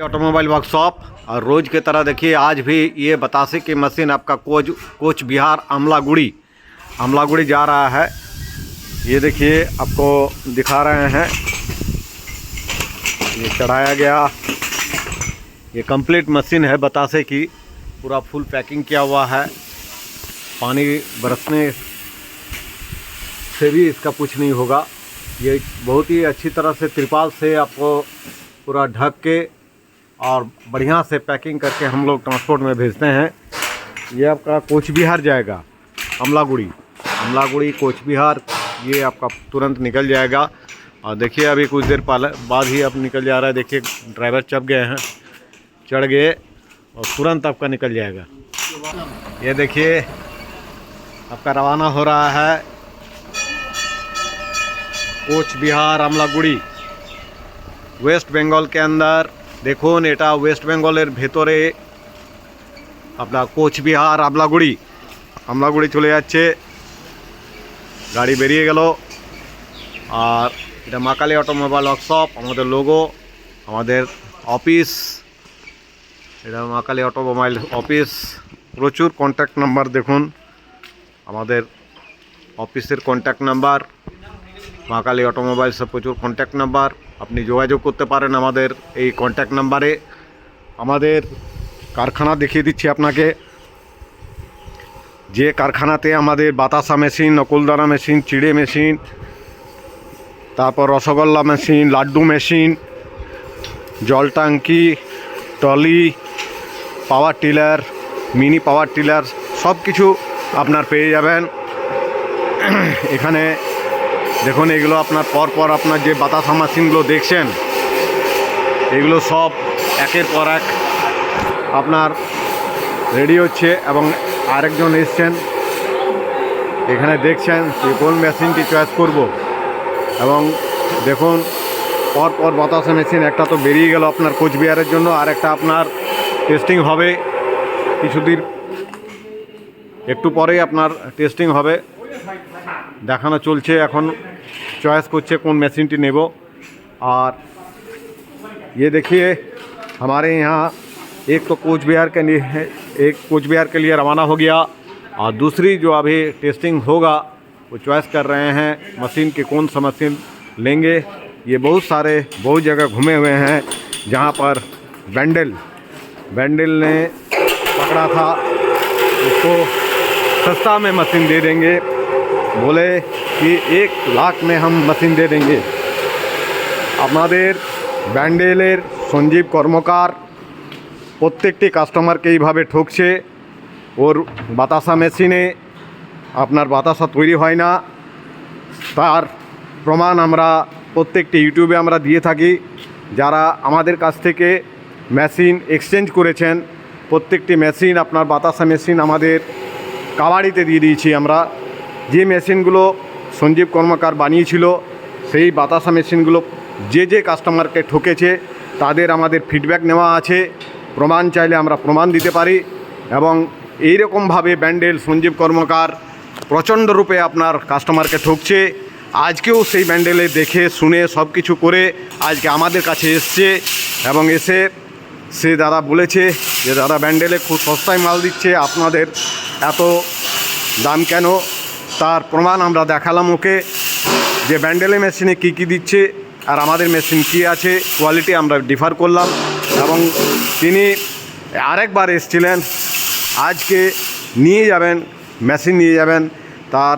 Automobile workshop. और रोज़ की तरह देखिए आज भी ये बतासे की मशीन आपका कोच बिहार अमलागुड़ी जा रहा है। ये देखिए आपको दिखा रहे हैं, ये चढ़ाया गया। ये कंप्लीट मशीन है बतासे की, पूरा फुल पैकिंग किया हुआ है। पानी बरसने से भी इसका कुछ नहीं होगा। ये बहुत ही अच्छी तरह से तिरपाल से आपको पूरा ढक के और बढ़िया से पैकिंग करके हम लोग ट्रांसपोर्ट में भेजते हैं। ये आपका कोच बिहार जाएगा, अमलागुड़ी कोच बिहार, ये आपका तुरंत निकल जाएगा। और देखिए अभी कुछ देर बाद ही अब निकल जा रहा है। देखिए ड्राइवर चढ़ गए और तुरंत आपका निकल जाएगा। ये देखिए आपका रवाना हो रहा है कोच बिहार अमलागुड़ी। वेस्ट बेंगल के अंदर देखুন, এটা ওয়েস্ট বেঙ্গলের ভেতরে আপনার কোচবিহার আমলাগুড়ি চলে যাচ্ছে। গাড়ি বেরিয়ে গেল। আর এটা মা কালী অটোমোবাইল ওয়ার্কশপ, আমাদের লোগো, আমাদের অফিস। এটা মা কালী অটোমোবাইল অফিস। প্রচুর কন্ট্যাক্ট নাম্বার দেখুন, আমাদের অফিসের কন্ট্যাক্ট নাম্বার মা কালী অটোমোবাইলসের প্রচুর কন্ট্যাক্ট নাম্বার। আপনি যোগাযোগ করতে পারেন আমাদের এই কন্ট্যাক্ট নাম্বারে। আমাদের কারখানা দেখিয়ে দিচ্ছি আপনাকে, যে কারখানাতে আমাদের বাতাসা মেশিন, নকুলদানা মেশিন, চিড়ে মেশিন, তারপর রসগোল্লা মেশিন, লাড্ডু মেশিন, জল ট্যাঙ্কি, টলি, power tiller, mini power tiller সব কিছু আপনার পেয়ে যাবেন এখানে। দেখুন এগুলো আপনার পরপর আপনার যে বাতাসা মেশিনগুলো দেখছেন, এগুলো সব একের পর এক আপনার রেডি হচ্ছে। এবং আরেকজন এসছেন এখানে, দেখছেন যে কোন মেশিনটি চয়েস করব। এবং দেখুন পরপর বাতাসা মেশিন একটা তো বেরিয়ে গেল আপনার কোচবিহারের জন্য, আর একটা আপনার টেস্টিং হবে কিছুদিন, একটু পরেই আপনার টেস্টিং হবে। দেখানো চলছে, এখন चॉइस করছে কোন মেশিনটি নেব। और ये देखिए हमारे यहाँ एक तो कोच बिहार के लिए रवाना हो गया, और दूसरी जो अभी टेस्टिंग होगा वो चॉइस कर रहे हैं मशीन की, कौन सा मशीन लेंगे। ये बहुत जगह घूमे हुए हैं जहाँ पर बैंडल ने पकड़ा था, उसको सस्ता में मशीन दे देंगे, बोले कि 1 लाख में हम मशीन दे देंगे। আমাদের ব্যান্ডেলের সঞ্জীব কর্মকার প্রত্যেকটি কাস্টমারকে এইভাবে ঠকছে। ওর বাতাসা মেশিনে আপনার বাতাসা তৈরি হয় না, তার প্রমাণ আমরা প্রত্যেকটি ইউটিউবে আমরা দিয়ে থাকি। যারা আমাদের কাছ থেকে মেশিন এক্সচেঞ্জ করেছেন, প্রত্যেকটি মেশিন আপনার বাতাসা মেশিন আমাদের কাবাড়িতে দিয়ে দিয়েছি আমরা। যে মেশিনগুলো সঞ্জীব কর্মকার বানিয়েছিল, সেই বাতাসা মেশিনগুলো যে কাস্টমারকে ঠকেছে তাদের আমাদের ফিডব্যাক নেওয়া আছে। প্রমাণ চাইলে আমরা প্রমাণ দিতে পারি। এবং এইরকমভাবে ব্যান্ডেল সঞ্জীব কর্মকার প্রচণ্ড রূপে আপনার কাস্টমারকে ঠকছে। আজকেও সেই ব্যান্ডেলে দেখে শুনে সব কিছু করে আজকে আমাদের কাছে এসছে, এবং এসে সে দাদা বলেছে যে দাদা ব্যান্ডেলে খুব সস্তায় মাল দিচ্ছে, আপনাদের এত দাম কেন। তার প্রমাণ আমরা দেখালাম ওকে, যে ব্যান্ডেলের মেশিনে কী দিচ্ছে আর আমাদের মেশিন কী আছে, কোয়ালিটি আমরা ডিফার করলাম। এবং তিনি আরেকবার এসেছিলেন, আজকে মেশিন নিয়ে যাবেন। তার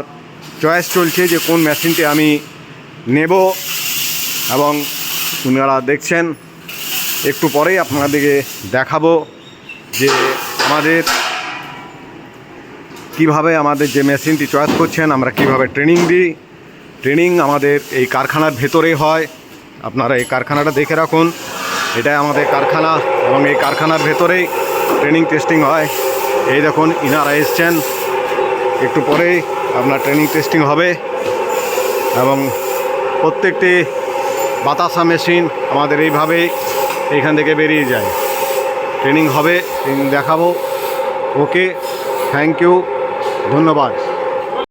চয়েস চলছে যে কোন মেশিনটি আমি নেব। এবং আপনারা দেখছেন, একটু পরেই আপনাদেরকে দেখাবো যে কিভাবে আমাদের যে মেশিনটি চয়েস করছেন আমরা কিভাবে ট্রেনিং দিই। ট্রেনিং আমাদের এই কারখানার ভেতরেই হয়। আপনারা এই কারখানাটা দেখে রাখুন, এটাই আমাদের কারখানা, এবং এই কারখানার ভেতরেই ট্রেনিং টেস্টিং হয়। এই দেখুন ইনারা এসছেন, একটু পরেই আপনার ট্রেনিং টেস্টিং হবে। এবং প্রত্যেকটি বাতাসা মেশিন আমাদের এইভাবেই এইখান থেকে বেরিয়ে যায়। ট্রেনিং হবে, ট্রেনিং দেখাবো। ওকে, থ্যাংক ইউ, ধন্যবাদ।